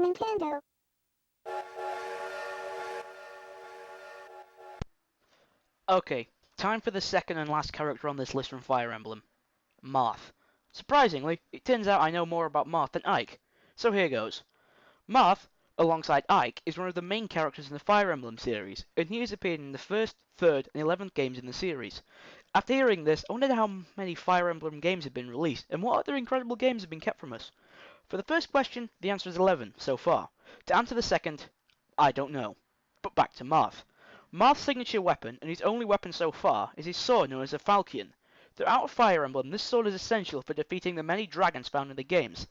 Nintendo. Okay, time for the second and last character on this list from Fire Emblem. Marth. Surprisingly, it turns out I know more about Marth than Ike. So here goes. Marth, alongside Ike, is one of the main characters in the Fire Emblem series, and he has appeared in the first, third, and 11th games in the series. After hearing this, I wondered how many Fire Emblem games have been released, and what other incredible games have been kept from us. For the first question, the answer is 11 so far. To answer the second, I don't know. But back to Marth. Marth's signature weapon, and his only weapon so far, is his sword known as a Falchion. Throughout Fire Emblem, this sword is essential for defeating the many dragons found in the games.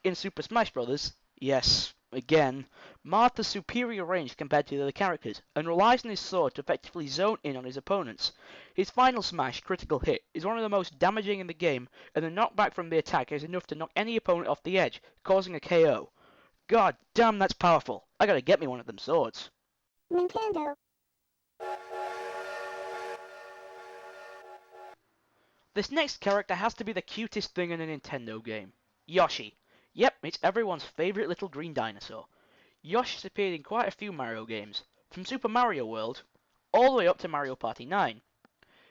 In Super Smash Bros., yes, again, Marth has superior range compared to the other characters, and relies on his sword to effectively zone in on his opponents. His final smash, critical hit, is one of the most damaging in the game, and the knockback from the attack is enough to knock any opponent off the edge, causing a KO. God damn, that's powerful. I gotta get me one of them swords. Nintendo. This next character has to be the cutest thing in a Nintendo game. Yoshi. Yep, it's everyone's favourite little green dinosaur. Yoshi's appeared in quite a few Mario games, from Super Mario World all the way up to Mario Party 9.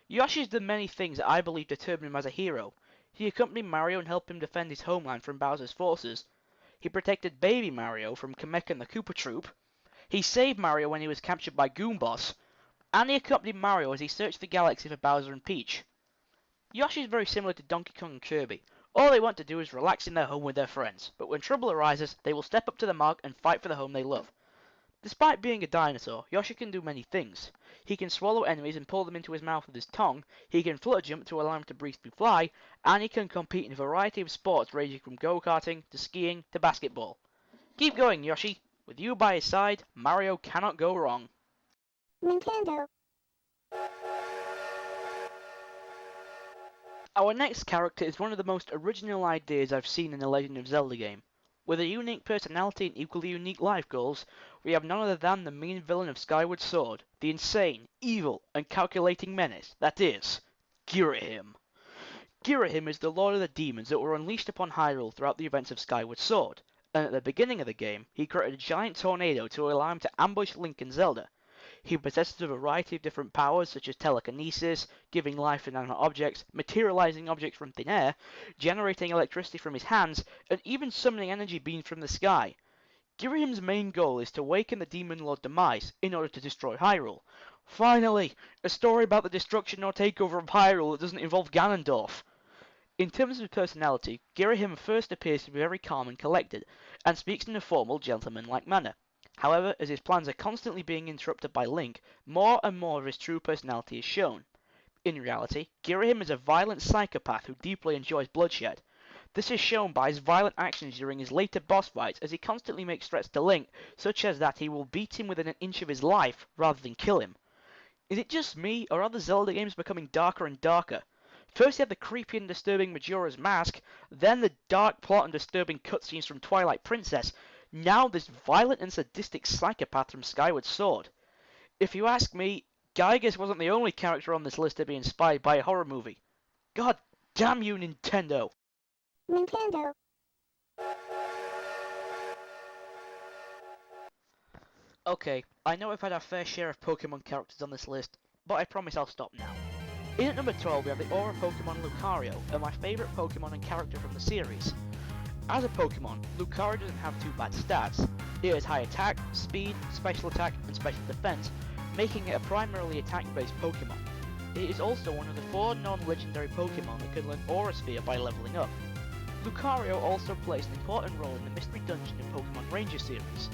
Yoshi's done many things that I believe determine him as a hero. He accompanied Mario and helped him defend his homeland from Bowser's forces. He protected baby Mario from Kamek and the Koopa Troop. He saved Mario when he was captured by Goombas. And he accompanied Mario as he searched the galaxy for Bowser and Peach. Yoshi is very similar to Donkey Kong and Kirby. All they want to do is relax in their home with their friends, but when trouble arises, they will step up to the mark and fight for the home they love. Despite being a dinosaur, Yoshi can do many things. He can swallow enemies and pull them into his mouth with his tongue, he can flutter jump to allow him to briefly fly, and he can compete in a variety of sports ranging from go-karting to skiing to basketball. Keep going, Yoshi! With you by his side, Mario cannot go wrong. Nintendo. Our next character is one of the most original ideas I've seen in a Legend of Zelda game. With a unique personality and equally unique life goals, we have none other than the main villain of Skyward Sword, the insane, evil, and calculating menace that is Ghiram. Ghiram is the lord of the demons that were unleashed upon Hyrule throughout the events of Skyward Sword, and at the beginning of the game, he created a giant tornado to allow him to ambush Link and Zelda. He possesses a variety of different powers such as telekinesis, giving life to inanimate objects, materializing objects from thin air, generating electricity from his hands, and even summoning energy beams from the sky. Ghiram's main goal is to awaken the Demon Lord Demise in order to destroy Hyrule. Finally, a story about the destruction or takeover of Hyrule that doesn't involve Ganondorf. In terms of personality, Ghiram first appears to be very calm and collected, and speaks in a formal, gentleman-like manner. However, as his plans are constantly being interrupted by Link, more and more of his true personality is shown. In reality, Ghiram is a violent psychopath who deeply enjoys bloodshed. This is shown by his violent actions during his later boss fights as he constantly makes threats to Link, such as that he will beat him within an inch of his life rather than kill him. Is it just me, or are the Zelda games becoming darker and darker? First you had the creepy and disturbing Majora's Mask, then the dark plot and disturbing cutscenes from Twilight Princess, now this violent and sadistic psychopath from Skyward Sword. If you ask me, Gygas wasn't the only character on this list to be inspired by a horror movie. God damn you, Nintendo! Nintendo. Okay, I know I've had our fair share of Pokemon characters on this list, but I promise I'll stop now. In at number 12 we have the Aura Pokemon Lucario, and my favourite Pokemon and character from the series. As a Pokemon, Lucario doesn't have too bad stats. It has high attack, speed, special attack, and special defense, making it a primarily attack-based Pokemon. It is also one of the 4 non-legendary Pokemon that can learn Aura Sphere by leveling up. Lucario also plays an important role in the Mystery Dungeon in Pokemon Ranger series.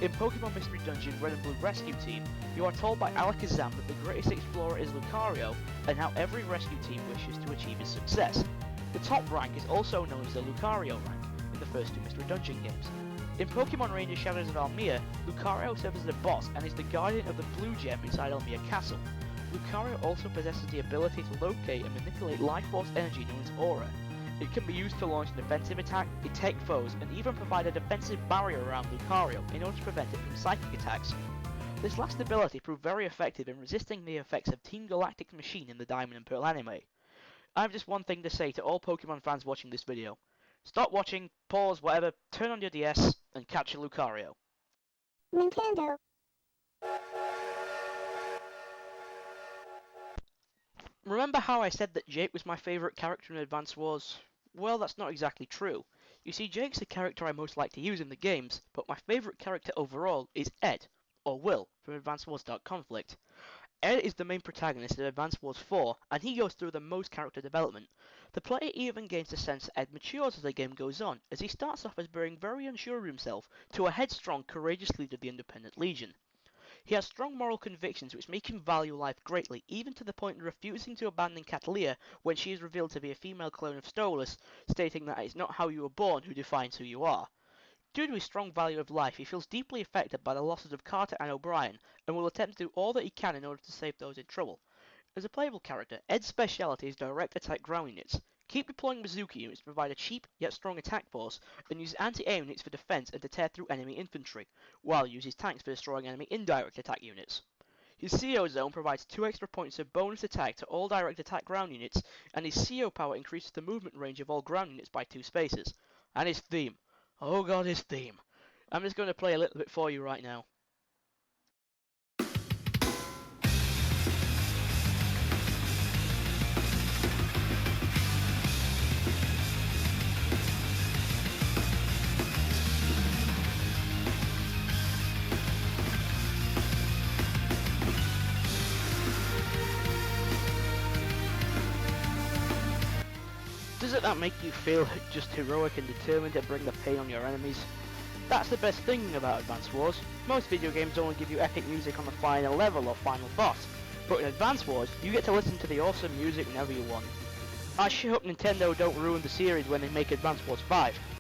In Pokemon Mystery Dungeon Red and Blue Rescue Team, you are told by Alakazam that the greatest explorer is Lucario, and how every rescue team wishes to achieve his success. The top rank is also known as the Lucario rank in the first 2 Mystery Dungeon games. In Pokemon Ranger Shadows of Almia, Lucario serves as the boss and is the guardian of the Blue Gem inside Almia Castle. Lucario also possesses the ability to locate and manipulate life force energy known as Aura. It can be used to launch an offensive attack, detect foes, and even provide a defensive barrier around Lucario in order to prevent it from psychic attacks. This last ability proved very effective in resisting the effects of Team Galactic's machine in the Diamond and Pearl anime. I have just one thing to say to all Pokemon fans watching this video. Stop watching, pause, whatever, turn on your DS, and catch a Lucario. Nintendo. Remember how I said that Jake was my favourite character in Advance Wars? Well, that's not exactly true. You see, Jake's the character I most like to use in the games, but my favourite character overall is Ed, or Will, from Advance Wars Dark Conflict. Ed is the main protagonist of Advance Wars 4, and he goes through the most character development. The player even gains the sense that Ed matures as the game goes on, as he starts off as being very unsure of himself to a headstrong, courageous leader of the Independent Legion. He has strong moral convictions which make him value life greatly, even to the point of refusing to abandon Catalea when she is revealed to be a female clone of Stolas, stating that it's not how you were born who defines who you are. Due to his strong value of life, he feels deeply affected by the losses of Carter and O'Brien, and will attempt to do all that he can in order to save those in trouble. As a playable character, Ed's speciality is direct attack ground units. Keep deploying bazooka units to provide a cheap yet strong attack force, and use anti-air units for defense and to tear through enemy infantry, while uses tanks for destroying enemy indirect attack units. His CO zone provides 2 extra points of bonus attack to all direct attack ground units, and his CO power increases the movement range of all ground units by 2 spaces. And his theme. Oh god, his theme. I'm just going to play a little bit for you right now. Doesn't that make you feel just heroic and determined to bring the pain on your enemies? That's the best thing about Advance Wars. Most video games only give you epic music on the final level or final boss, but in Advance Wars, you get to listen to the awesome music whenever you want. I sure hope Nintendo don't ruin the series when they make Advance Wars 5.